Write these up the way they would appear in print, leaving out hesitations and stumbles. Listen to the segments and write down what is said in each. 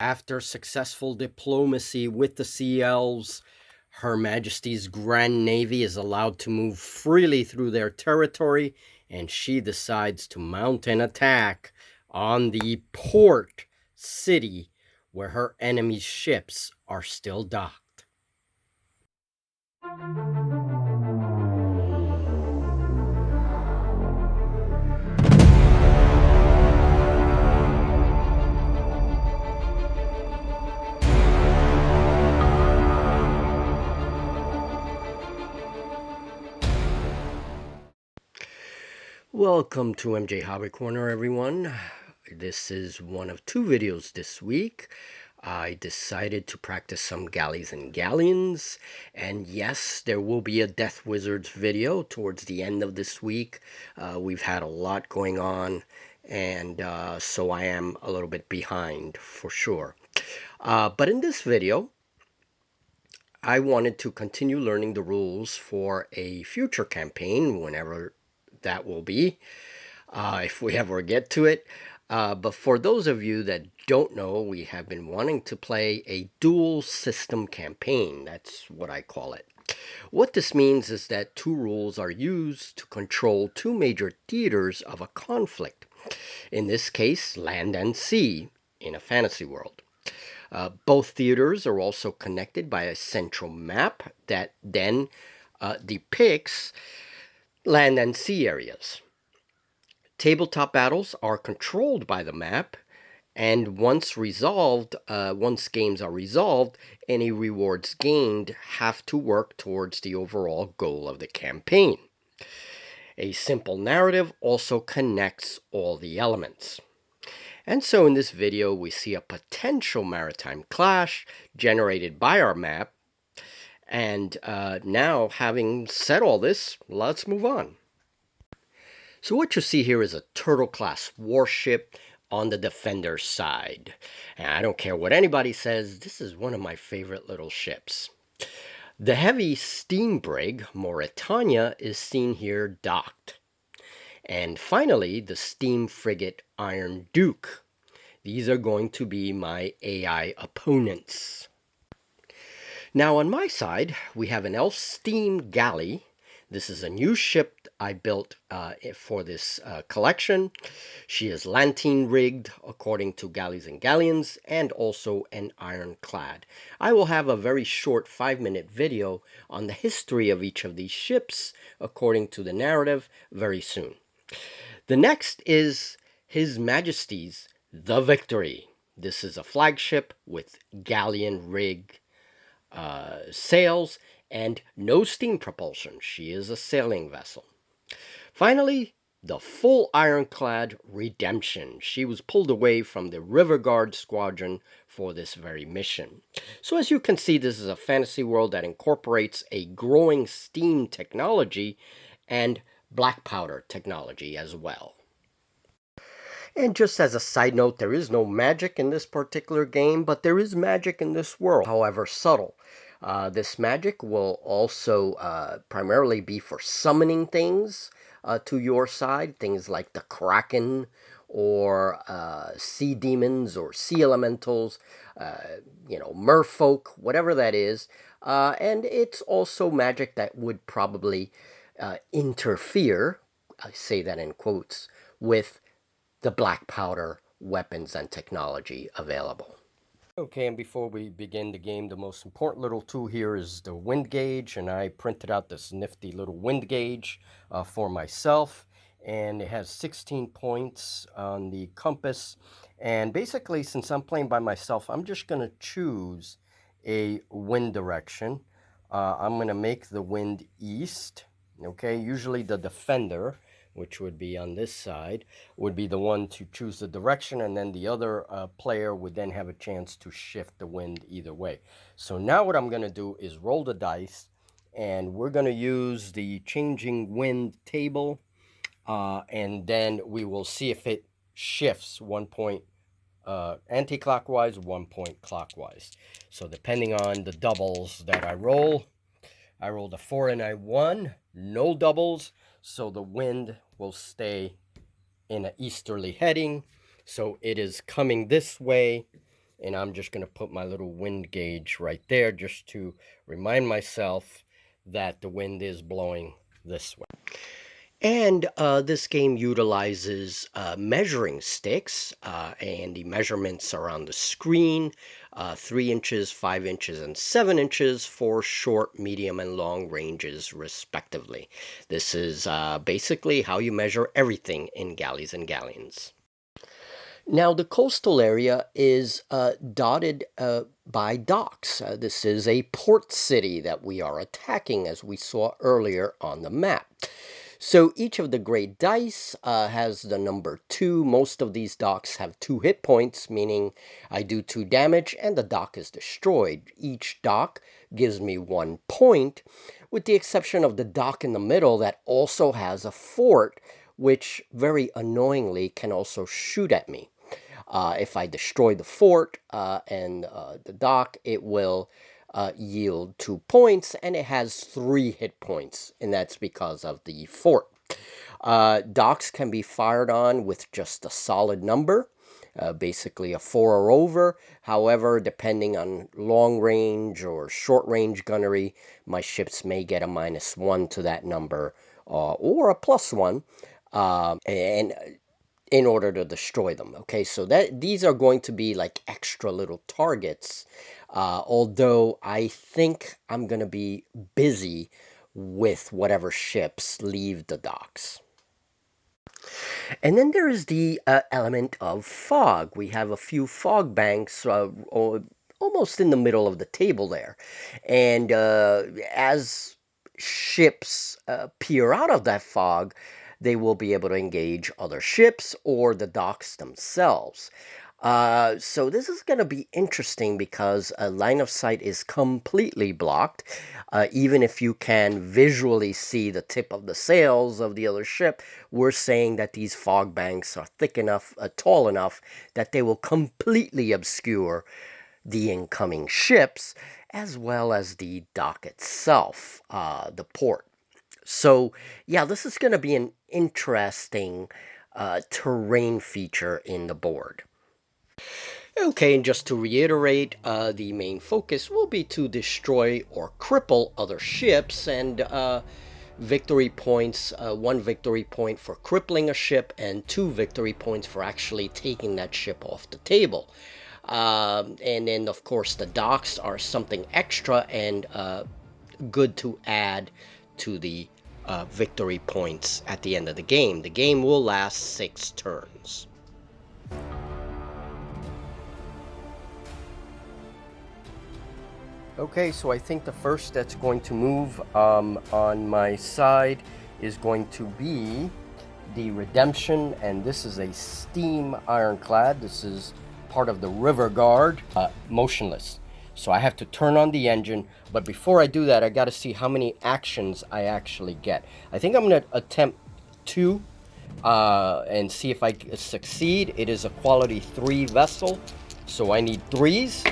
After successful diplomacy with the Sea Elves, Her Majesty's Grand Navy is allowed to move freely through their territory, and she decides to mount an attack on the port city where her enemy's ships are still docked. Welcome to MJ Hobby Corner, everyone. This is one of two videos this week. I decided to practice some galleys and galleons, and yes, there will be a Death Wizards video towards the end of this week. We've had a lot going on, and so I am a little bit behind for sure. But in this video, I wanted to continue learning the rules for a future campaign, whenever that will be, if we ever get to it. But for those of you that don't know, we have been wanting to play a dual system campaign. That's what I call it. What this means is that two rules are used to control two major theaters of a conflict. In this case, land and sea in a fantasy world. Both theaters are also connected by a central map that then depicts land and sea areas. Tabletop battles are controlled by the map, and once games are resolved, any rewards gained have to work towards the overall goal of the campaign. A simple narrative also connects all the elements. And so in this video, we see a potential maritime clash generated by our map. And now, having said all this, let's move on. So what you see here is a Turtle-class warship on the defender's side. And I don't care what anybody says, this is one of my favorite little ships. The heavy steam brig, Mauretania, is seen here docked. And finally, the steam frigate Iron Duke. These are going to be my AI opponents. Now on my side, we have an elf steam galley. This is a new ship I built for this collection. She is lantern rigged according to Galleys and Galleons, and also an ironclad. I will have a very short 5-minute video on the history of each of these ships according to the narrative very soon. The next is His Majesty's The Victory. This is a flagship with galleon rig sails and no steam propulsion. She is a sailing vessel. Finally, the full ironclad Redemption. She was pulled away from the River Guard Squadron for this very mission. So as you can see, this is a fantasy world that incorporates a growing steam technology and black powder technology as well. And just as a side note, there is no magic in this particular game, but there is magic in this world, however subtle. This magic will also primarily be for summoning things to your side, things like the Kraken or sea demons or sea elementals, merfolk, whatever that is. And it's also magic that would probably interfere, I say that in quotes, with the black powder weapons and technology available. Okay, and before we begin the game, the most important little tool here is the wind gauge, and I printed out this nifty little wind gauge for myself, and it has 16 points on the compass. And basically, since I'm playing by myself, I'm just going to choose a wind direction. I'm going to make the wind east. Okay, usually the defender, which would be on this side, would be the one to choose the direction, and then the other player would then have a chance to shift the wind either way. So now what I'm going to do is roll the dice, and we're going to use the changing wind table, and then we will see if it shifts 1 point anti-clockwise, 1 point clockwise. So depending on the doubles that I rolled a 4 and I won, no doubles, so the wind will stay in an easterly heading. So it is coming this way And I'm just going to put my little wind gauge right there just to remind myself that the wind is blowing this way. And this game utilizes measuring sticks, and the measurements are on the screen, 3 inches, 5 inches, and 7 inches for short, medium, and long ranges, respectively. This is basically how you measure everything in Galleys and Galleons. Now, the coastal area is dotted by docks. This is a port city that we are attacking, as we saw earlier on the map. So each of the great dice has the number 2. Most of these docks have 2 hit points, meaning I do 2 damage and the dock is destroyed. Each dock gives me 1 point, with the exception of the dock in the middle that also has a fort, which very annoyingly can also shoot at me. If I destroy the fort and the dock, it will yield 2 points, and it has 3 hit points, and that's because of the fort. Docks can be fired on with just a solid number, basically a 4 or over. However, depending on long range or short range gunnery, my ships may get a -1 to that number or a +1. And in order to destroy them. Okay, so that these are going to be like extra little targets. Although I think I'm going to be busy with whatever ships leave the docks. And then there is the element of fog. We have a few fog banks almost in the middle of the table there. And as ships peer out of that fog, they will be able to engage other ships or the docks themselves. So this is going to be interesting because a line of sight is completely blocked. Even if you can visually see the tip of the sails of the other ship, we're saying that these fog banks are thick enough, tall enough, that they will completely obscure the incoming ships as well as the dock itself, the port. So, yeah, this is going to be an interesting terrain feature in the board. Okay, and just to reiterate, the main focus will be to destroy or cripple other ships, and victory points, 1 victory point for crippling a ship, and 2 victory points for actually taking that ship off the table. And then, of course, the docks are something extra and good to add to the victory points at the end of the game. The game will last 6 turns. Okay, so I think the first that's going to move on my side is going to be the Redemption, and this is a steam ironclad. This is part of the River Guard, motionless. So I have to turn on the engine, but before I do that, I got to see how many actions I actually get. I think I'm going to attempt 2 and see if I succeed. It is a quality 3 vessel, so I need 3s.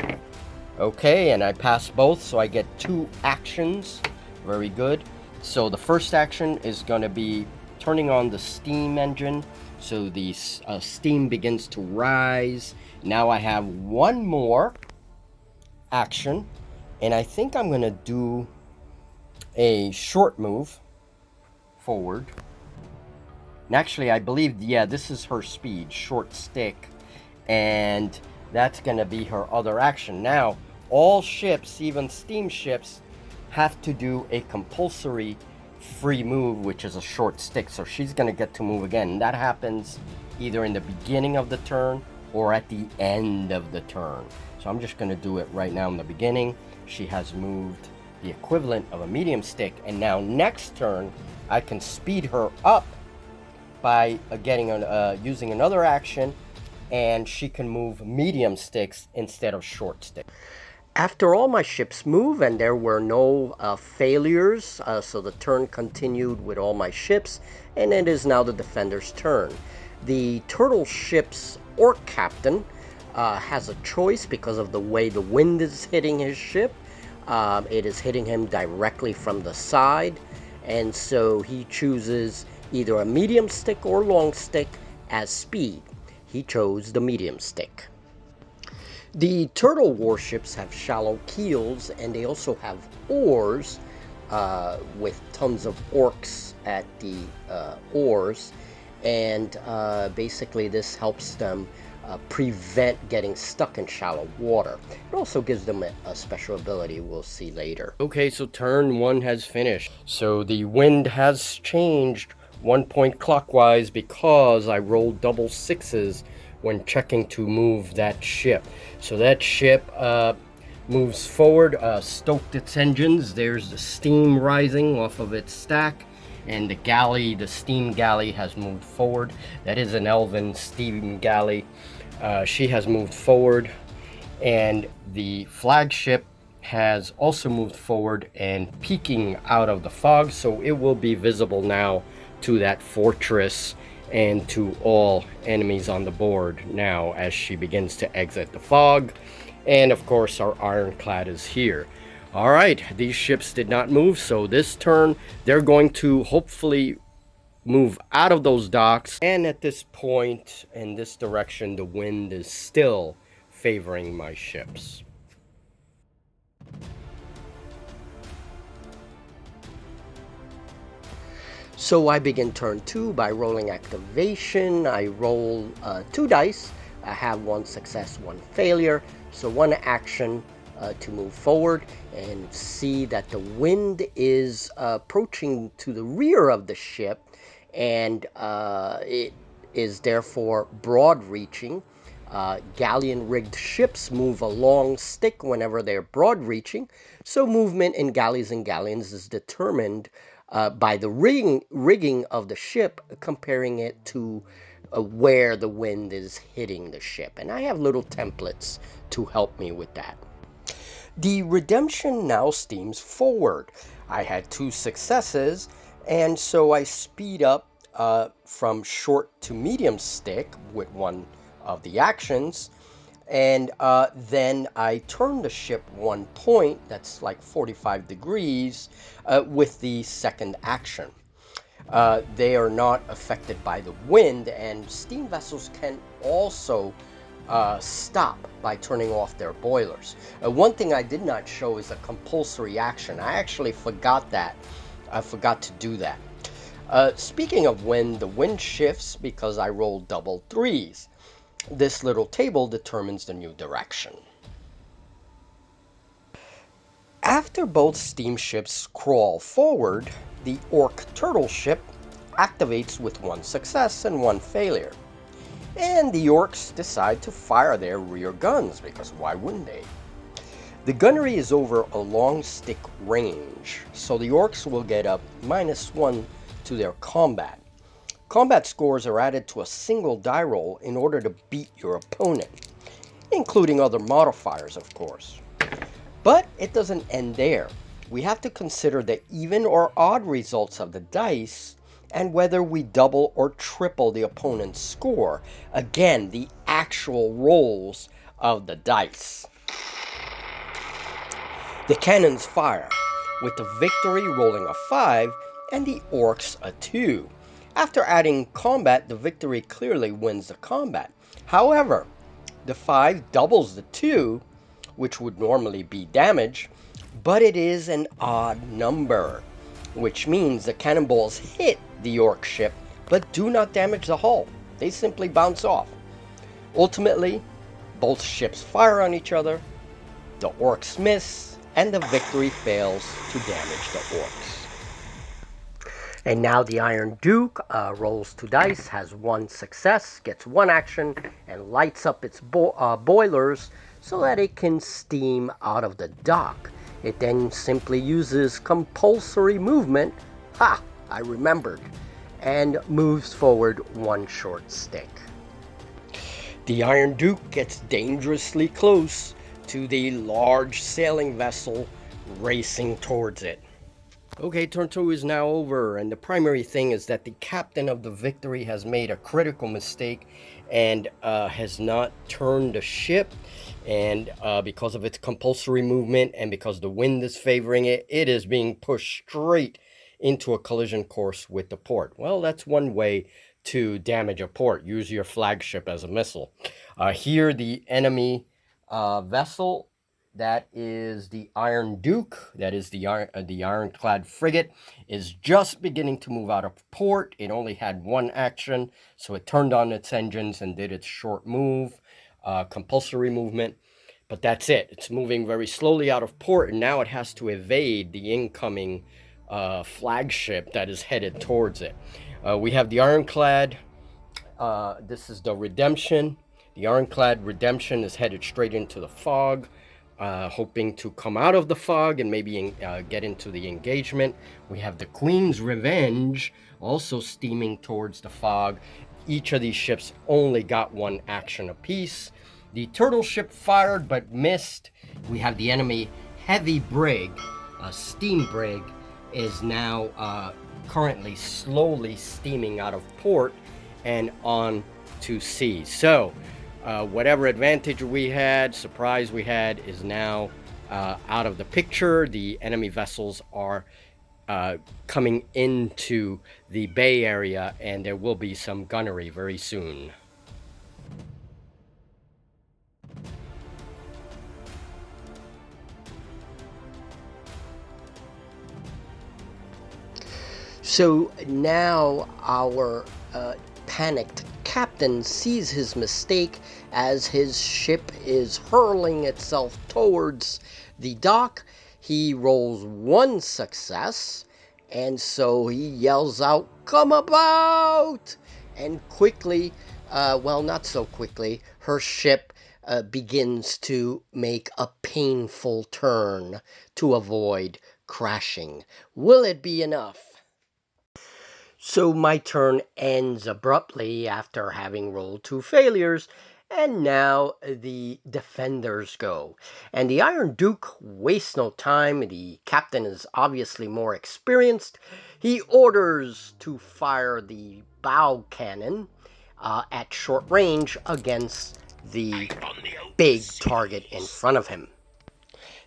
Okay, and I pass both, so I get 2 actions. Very good. So the first action is going to be turning on the steam engine, so the steam begins to rise. Now I have 1 more action, and I think I'm going to do a short move forward. And actually, I believe, yeah, this is her speed, short stick, and that's going to be her other action. Now, all ships, even steamships, have to do a compulsory free move, which is a short stick. So she's going to get to move again. And that happens either in the beginning of the turn or at the end of the turn. So I'm just going to do it right now in the beginning. She has moved the equivalent of a medium stick. And now next turn, I can speed her up by using another action, and she can move medium sticks instead of short sticks. After all my ships move and there were no failures, so the turn continued with all my ships, and it is now the defender's turn. The turtle ship's orc captain has a choice because of the way the wind is hitting his ship. It is hitting him directly from the side, and so he chooses either a medium stick or long stick as speed. He chose the medium stick. The turtle warships have shallow keels, and they also have oars with tons of orcs at the oars. And basically, this helps them prevent getting stuck in shallow water. It also gives them a special ability we'll see later. Okay, so turn one has finished. So the wind has changed 1 point clockwise because I rolled double sixes when checking to move that ship. So that ship moves forward, stoked its engines. There's the steam rising off of its stack. And the galley, the steam galley, has moved forward. That is an elven steam galley. She has moved forward. And the flagship has also moved forward and peeking out of the fog. So it will be visible now to that fortress and to all enemies on the board now as she begins to exit the fog. And of course, our ironclad is here. All right, these ships did not move, so this turn they're going to hopefully move out of those docks. And at this point, in this direction, the wind is still favoring my ships. So I begin turn 2 by rolling activation. I roll 2 dice. I have 1 success, 1 failure. So 1 action to move forward, and see that the wind is approaching to the rear of the ship, and it is therefore broad reaching. Galleon rigged ships move a long stick whenever they're broad reaching, so movement in galleys and galleons is determined by the rigging of the ship, comparing it to where the wind is hitting the ship. And I have little templates to help me with that. The Redemption now steams forward. I had 2 successes, and so I speed up from short to medium stick with 1 of the actions, and then I turn the ship 1 point, that's like 45 degrees, with the second action. They are not affected by the wind, and steam vessels can also stop by turning off their boilers. One thing I did not show is a compulsory action. I actually forgot that. I forgot to do that. Speaking of wind, the wind shifts because I rolled double threes. This little table determines the new direction. After both steamships crawl forward, the orc turtle ship activates with 1 success and 1 failure. And the orcs decide to fire their rear guns, because why wouldn't they? The gunnery is over a long stick range, so the orcs will get up -1 to their combat. Combat scores are added to a single die roll in order to beat your opponent, including other modifiers, of course. But it doesn't end there. We have to consider the even or odd results of the dice and whether we double or triple the opponent's score. Again, the actual rolls of the dice. The cannons fire, with the victory rolling a 5 and the orcs a 2. After adding combat, the victory clearly wins the combat. However, the 5 doubles the 2, which would normally be damage, but it is an odd number, which means the cannonballs hit the orc ship but do not damage the hull. They simply bounce off. Ultimately, both ships fire on each other, the orcs miss, and the victory fails to damage the orcs. And now the Iron Duke rolls 2 dice, has 1 success, gets 1 action, and lights up its boilers so that it can steam out of the dock. It then simply uses compulsory movement, I remembered, and moves forward 1 short stick. The Iron Duke gets dangerously close to the large sailing vessel racing towards it. Okay, turn 2 is now over, and the primary thing is that the captain of the Victory has made a critical mistake and has not turned the ship, and because of its compulsory movement and because the wind is favoring it, it is being pushed straight into a collision course with the port. Well, that's one way to damage a port. Use your flagship as a missile. Here, the enemy vessel. That is the Iron Duke. That is the ironclad frigate. Is just beginning to move out of port. It only had one action, so it turned on its engines and did its short move, compulsory movement. But that's it. It's moving very slowly out of port, and now it has to evade the incoming flagship that is headed towards it. We have the ironclad. This is the Redemption. The ironclad Redemption is headed straight into the fog, hoping to come out of the fog and maybe get into the engagement. We have the Queen's Revenge also steaming towards the fog. Each of these ships only got one action apiece. The turtle ship fired but missed. We have the enemy heavy brig, a steam brig, is now currently slowly steaming out of port and on to sea. So whatever advantage we had, surprise we had, is now out of the picture. The enemy vessels are coming into the bay area, and there will be some gunnery very soon. So now our panicked captain sees his mistake as his ship is hurling itself towards the dock. He rolls one success, and so he yells out, "Come about!" And quickly, well, not so quickly, her ship begins to make a painful turn to avoid crashing. Will it be enough? So my turn ends abruptly after having rolled two failures, and now the defenders go. And the Iron Duke wastes no time. The captain is obviously more experienced. He orders to fire the bow cannon at short range against the big target in front of him.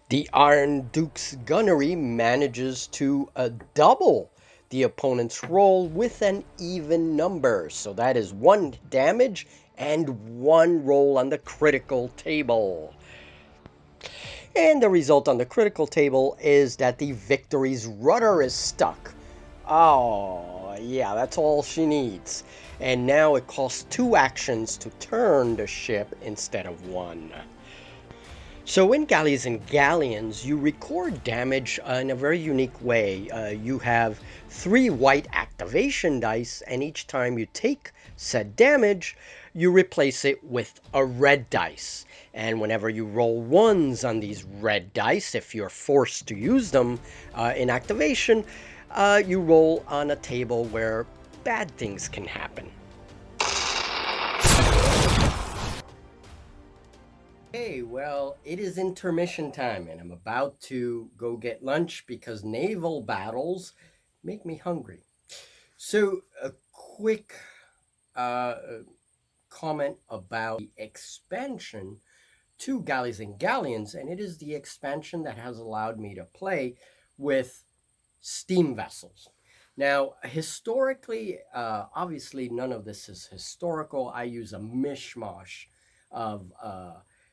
The Iron Duke's gunnery manages to double the opponent's roll with an even number. So that is one damage and one roll on the critical table. And the result on the critical table is that the Victory's rudder is stuck. Oh, yeah, that's all she needs. And now it costs two actions to turn the ship instead of one. So in Galleys and Galleons, you record damage in a very unique way. You have 3 white activation dice, and each time you take said damage, you replace it with a red dice. And whenever you roll ones on these red dice, if you're forced to use them in activation, you roll on a table where bad things can happen. Hey, well, it is intermission time, and I'm about to go get lunch because naval battles make me hungry. So, a quick uh, comment about the expansion to Galleys and Galleons, and it is the expansion that has allowed me to play with steam vessels. Now, historically, obviously, none of this is historical. I use a mishmash of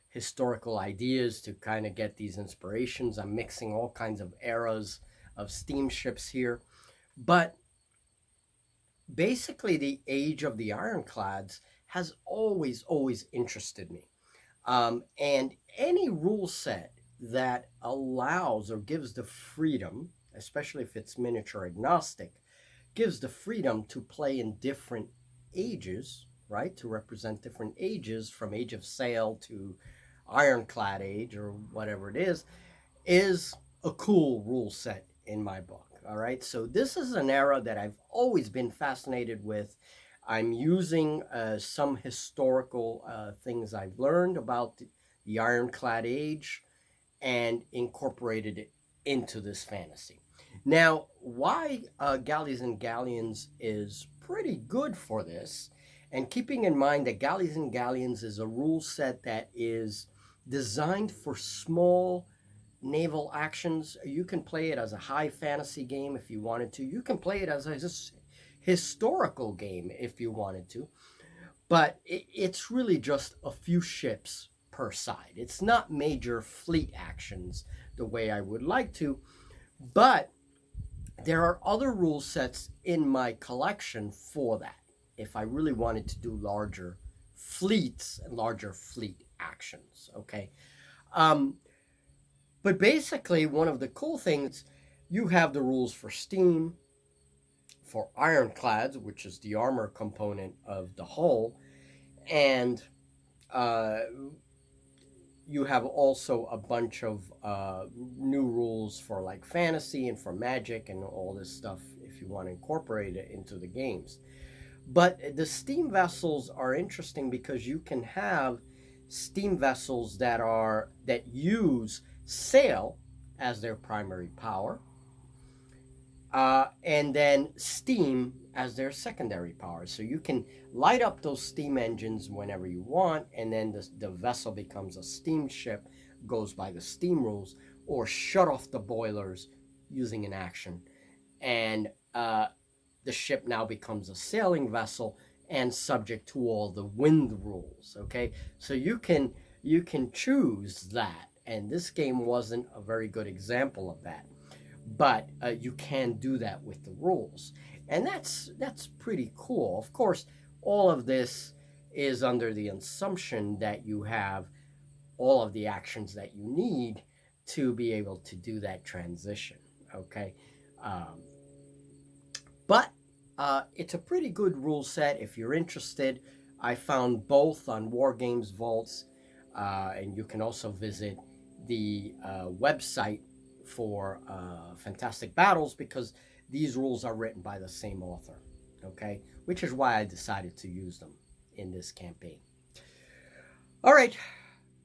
historical ideas to kind of get these inspirations. I'm mixing all kinds of eras of steamships here. But basically, the age of the ironclads has always interested me. And any rule set that allows or gives the freedom, especially if it's miniature agnostic, gives the freedom to play in different ages, right? To represent different ages from Age of Sail to Ironclad Age or whatever it is a cool rule set in my book. All right. So this is an era that I've always been fascinated with. I'm using some historical things I've learned about the Ironclad Age and incorporated it into this fantasy. Now, why Galleys and Galleons is pretty good for this, and keeping in mind that Galleys and Galleons is a rule set that is designed for small naval actions. You can play it as a high fantasy game if you wanted to. You can play it as a historical game if you wanted to. But it's really just a few ships per side. It's not major fleet actions the way I would like to, but there are other rule sets in my collection for that. If I really wanted to do larger fleets and larger fleet actions, okay? But basically, one of the cool things, you have the rules for steam, for ironclads, which is the armor component of the hull, and you have also a bunch of new rules for like fantasy and for magic and all this stuff if you want to incorporate it into the games. But the steam vessels are interesting because you can have steam vessels that use sail as their primary power, and then steam as their secondary power. So you can light up those steam engines whenever you want, and then the vessel becomes a steamship, goes by the steam rules, or shut off the boilers using an action, and the ship now becomes a sailing vessel and subject to all the wind rules. Okay, so you can choose that, and this game wasn't a very good example of that, but you can do that with the rules, and that's pretty cool. Of course, all of this is under the assumption that you have all of the actions that you need to be able to do that transition. Okay, but it's a pretty good rule set if you're interested. I found both on Wargames Vaults, and you can also visit the website for Fantastic Battles, because these rules are written by the same author, okay? Which is why I decided to use them in this campaign. All right,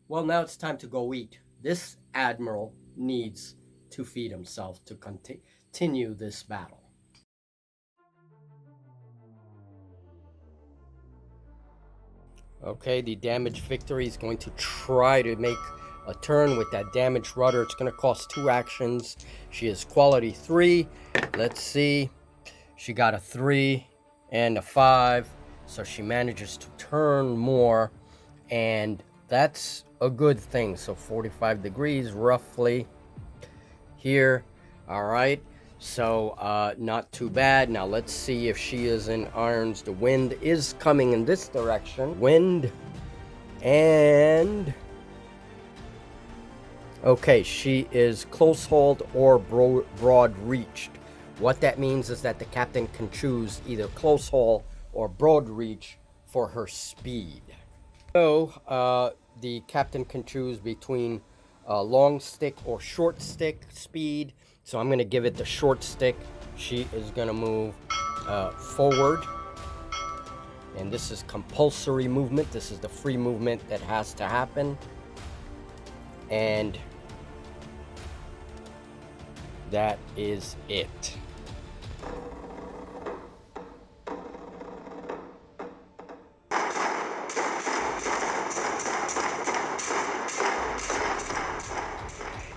well, now it's time to go eat. This admiral needs to feed himself to continue this battle. Okay, the damaged Victory is going to try to make a turn with that damaged rudder. It's going to cost 2 actions. She is quality 3. Let's see. She got a 3 and a 5. So she manages to turn more. And that's a good thing. So 45 degrees roughly here. All right. So not too bad. Now let's see if she is in irons. The wind is coming in this direction. Wind and... okay, she is close hauled or broad reached. What that means is that the captain can choose either close haul or broad reach for her speed. So the captain can choose between long stick or short stick speed. So I'm going to give it the short stick. She is going to move forward. And this is compulsory movement. This is the free movement that has to happen. And that is it.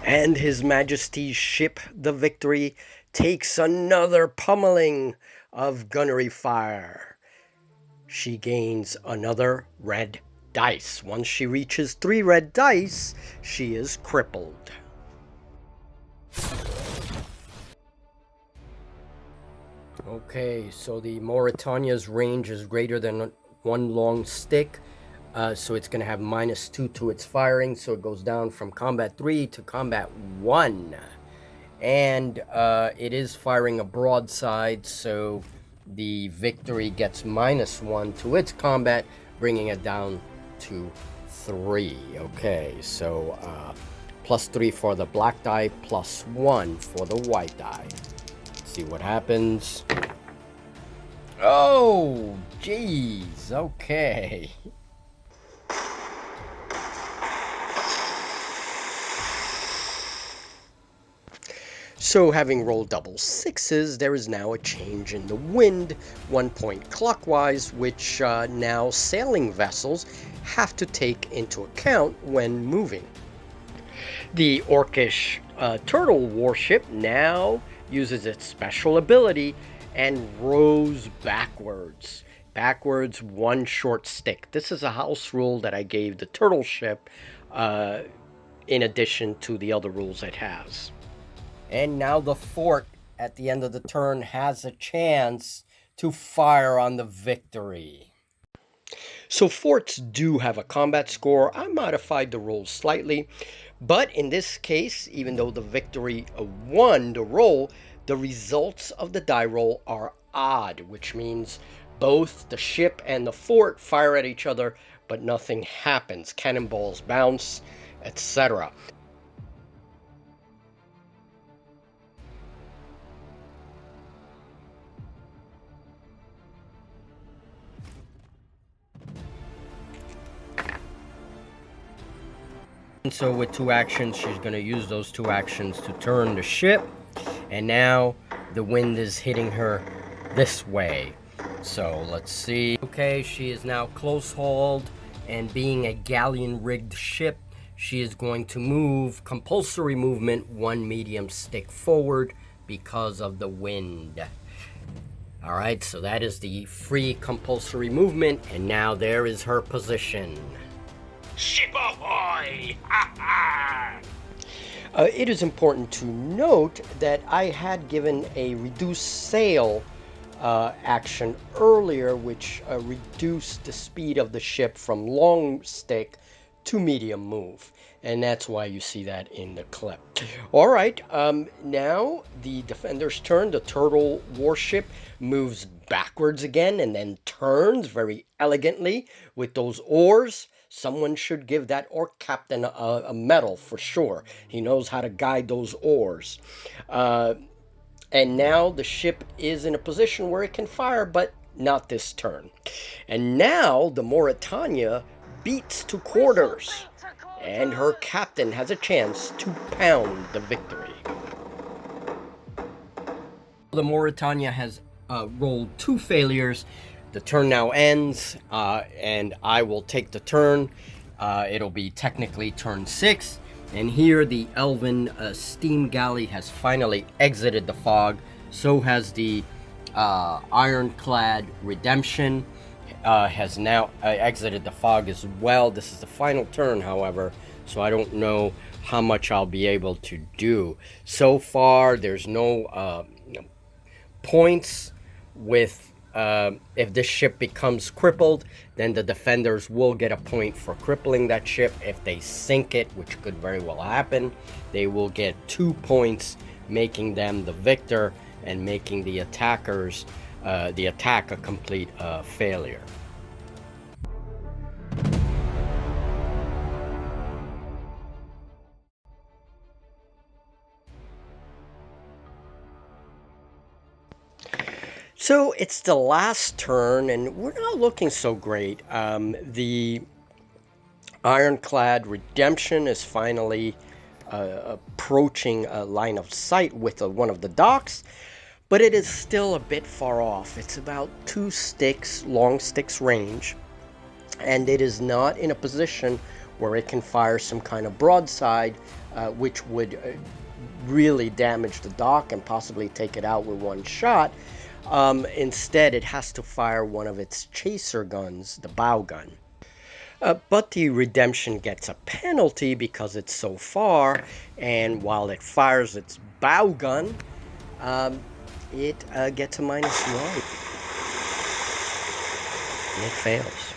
And His Majesty's ship, the Victory, takes another pummeling of gunnery fire. She gains another red dice. Once she reaches 3 red dice, she is crippled. Okay, so the Mauritania's range is greater than 1 long stick. So it's going to have -2 to its firing. So it goes down from combat 3 to combat 1. And it is firing a broadside. So the Victory gets -1 to its combat, bringing it down to 3. Okay, so +3 for the black die, +1 for the white die. Let's see what happens. Oh, geez. Okay. So having rolled double 6s, there is now a change in the wind, 1 point clockwise, which now sailing vessels have to take into account when moving. The Orcish turtle warship now uses its special ability and rows backwards. backwards, 1 short stick. This is a house rule that I gave the turtle ship in addition to the other rules it has. And now the fort at the end of the turn has a chance to fire on the victory. So forts do have a combat score. I modified the rules slightly, but in this case, even though the victory won the roll, the results of the die roll are odd, which means both the ship and the fort fire at each other, but nothing happens. Cannonballs bounce, etc. And so with 2 actions, she's going to use those 2 actions to turn the ship. And now the wind is hitting her this way. So let's see. Okay, she is now close hauled, and being a galleon rigged ship, she is going to move compulsory movement 1 medium stick forward because of the wind. All right, so that is the free compulsory movement, and now there is her position. Ship ahoy! It is important to note that I had given a reduced sail action earlier, which reduced the speed of the ship from long stick to medium move. And that's why you see that in the clip. All right, now the defender's turn. The turtle warship moves backwards again and then turns very elegantly with those oars. Someone should give that oar captain a medal for sure. He knows how to guide those oars. And now the ship is in a position where it can fire, but not this turn. And now the Mauretania beats to quarters, and her captain has a chance to pound the victory. The Mauretania has rolled 2 failures. The turn now ends, and I will take the turn. It'll be technically turn 6. And here the Elven steam galley has finally exited the fog. So has the Ironclad Redemption has now exited the fog as well. This is the final turn, however, so I don't know how much I'll be able to do. So far, there's no points with if this ship becomes crippled, then the defenders will get a point for crippling that ship. If they sink it, which could very well happen, they will get 2 points, making them the victor and making the attackers the attack a complete failure. So it's the last turn, and we're not looking so great. The Ironclad Redemption is finally approaching a line of sight with one of the docks, but it is still a bit far off. It's about 2 sticks, long sticks range, and it is not in a position where it can fire some kind of broadside, which would really damage the dock and possibly take it out with 1 shot. Instead, it has to fire one of its chaser guns, the bow gun. But the Redemption gets a penalty because it's so far, and while it fires its bow gun, it gets a -1. And it fails.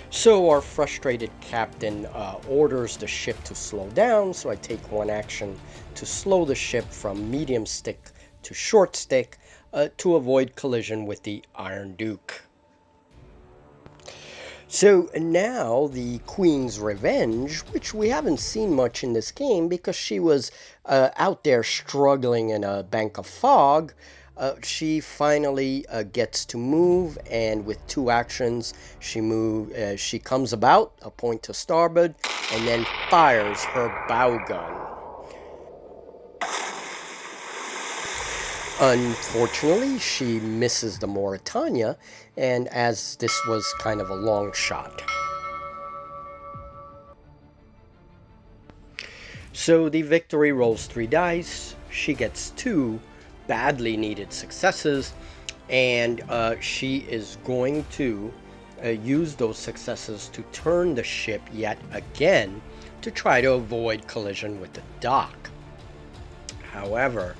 So our frustrated captain orders the ship to slow down, so I take 1 action to slow the ship from medium stick to short stick to avoid collision with the Iron Duke. So now the Queen's Revenge, which we haven't seen much in this game because she was out there struggling in a bank of fog, she finally gets to move, and with 2 actions she comes about a point to starboard and then fires her bow gun. Unfortunately, she misses the Mauretania, and as this was kind of a long shot. So the victory rolls 3 dice. She gets 2 badly needed successes, and she is going to use those successes to turn the ship yet again to try to avoid collision with the dock. However,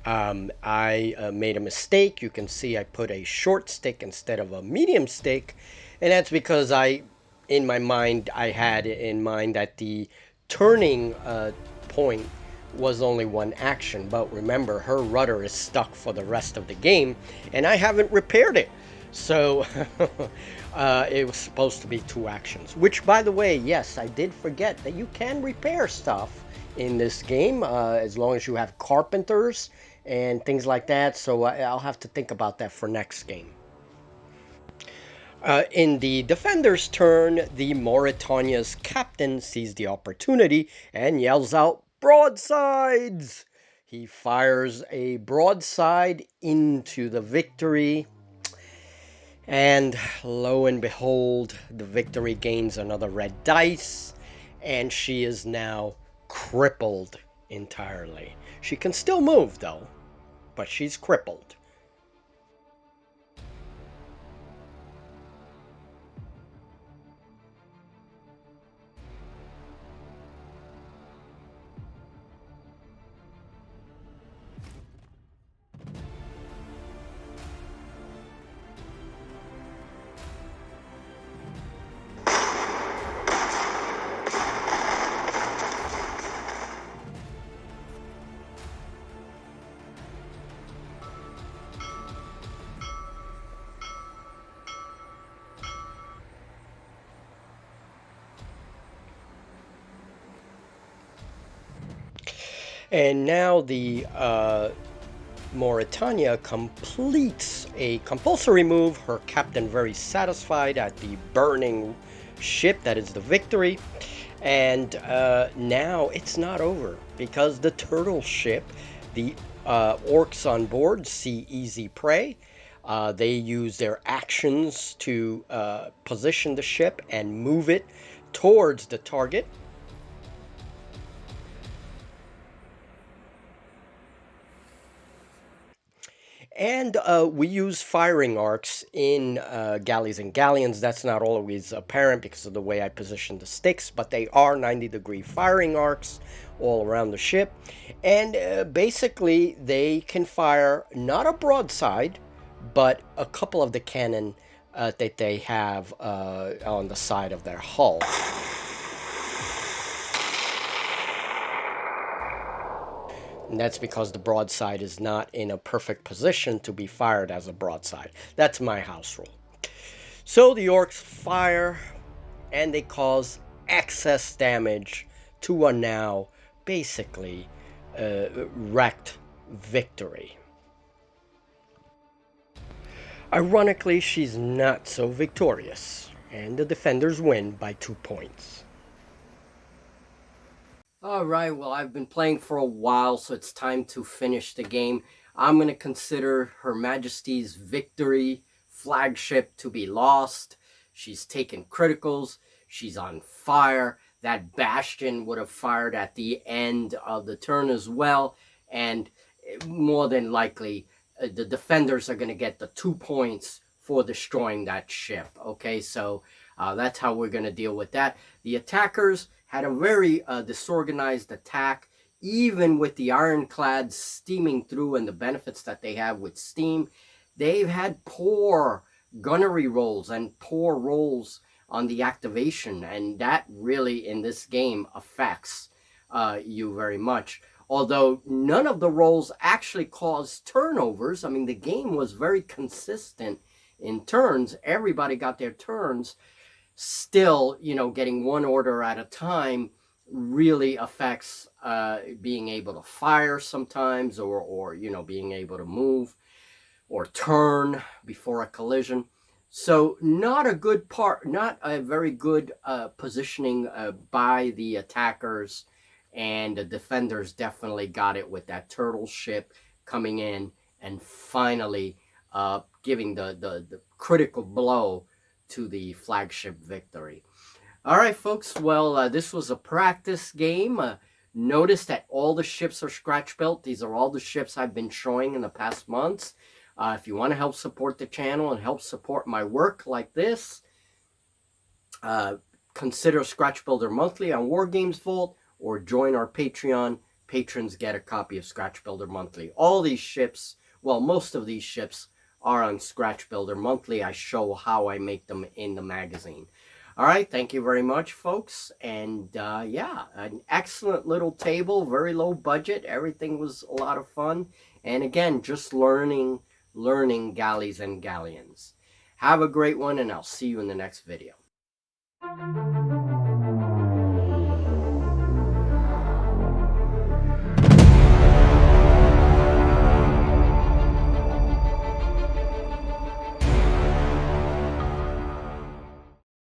I made a mistake. You can see I put a short stick instead of a medium stick, and that's because in my mind, I had in mind that the turning point was only one action. But remember, her rudder is stuck for the rest of the game, and I haven't repaired it. So it was supposed to be two actions. Which, by the way, yes, I did forget that you can repair stuff in this game as long as you have carpenters and things like that. So I'll have to think about that for next game. In the defender's turn, the Mauritania's captain sees the opportunity and yells out, "Broadsides!" He fires a broadside into the Victory, and lo and behold, the Victory gains another red dice, and she is now crippled entirely. She can still move, though, but she's crippled. And now the Mauritania completes a compulsory move, her captain very satisfied at the burning ship that is the Victory. And now it's not over because the turtle ship, the orcs on board see easy prey. They use their actions to position the ship and move it towards the target. And we use firing arcs in galleys and galleons. That's not always apparent because of the way I position the sticks, but they are 90-degree firing arcs all around the ship. And basically, they can fire not a broadside, but a couple of the cannon that they have on the side of their hull. And that's because the broadside is not in a perfect position to be fired as a broadside. That's my house rule. So the orcs fire and they cause excess damage to a now basically wrecked Victory. Ironically, she's not so victorious, and the defenders win by 2 points. All right, well, I've been playing for a while, so it's time to finish the game. I'm going to consider Her Majesty's Victory flagship to be lost. She's taken criticals. She's on fire. That bastion would have fired at the end of the turn as well. And more than likely, the defenders are going to get the 2 points for destroying that ship. Okay, so that's how we're going to deal with that. The attackers had a very disorganized attack, even with the ironclads steaming through and the benefits that they have with steam. They've had poor gunnery rolls and poor rolls on the activation, and that really in this game affects you very much. Although none of the rolls actually caused turnovers. I mean, the game was very consistent in turns. Everybody got their turns. Still, getting one order at a time really affects being able to fire sometimes, or being able to move or turn before a collision. So not a very good positioning by the attackers, and the defenders definitely got it with that turtle ship coming in and finally giving the critical blow to the flagship Victory. All right, folks. Well, this was a practice game. Notice that all the ships are scratch built. These are all the ships I've been showing in the past months. If you want to help support the channel and help support my work like this, consider Scratch Builder Monthly on Wargames Vault, or join our Patreon. Patrons get a copy of Scratch Builder Monthly. All these ships, well, most of these ships are on Scratch Builder Monthly. I show how I make them in the magazine. All right, thank you very much, folks. And yeah, an excellent little table, very low budget. Everything was a lot of fun. And again, just learning galleys and galleons. Have a great one, and I'll see you in the next video.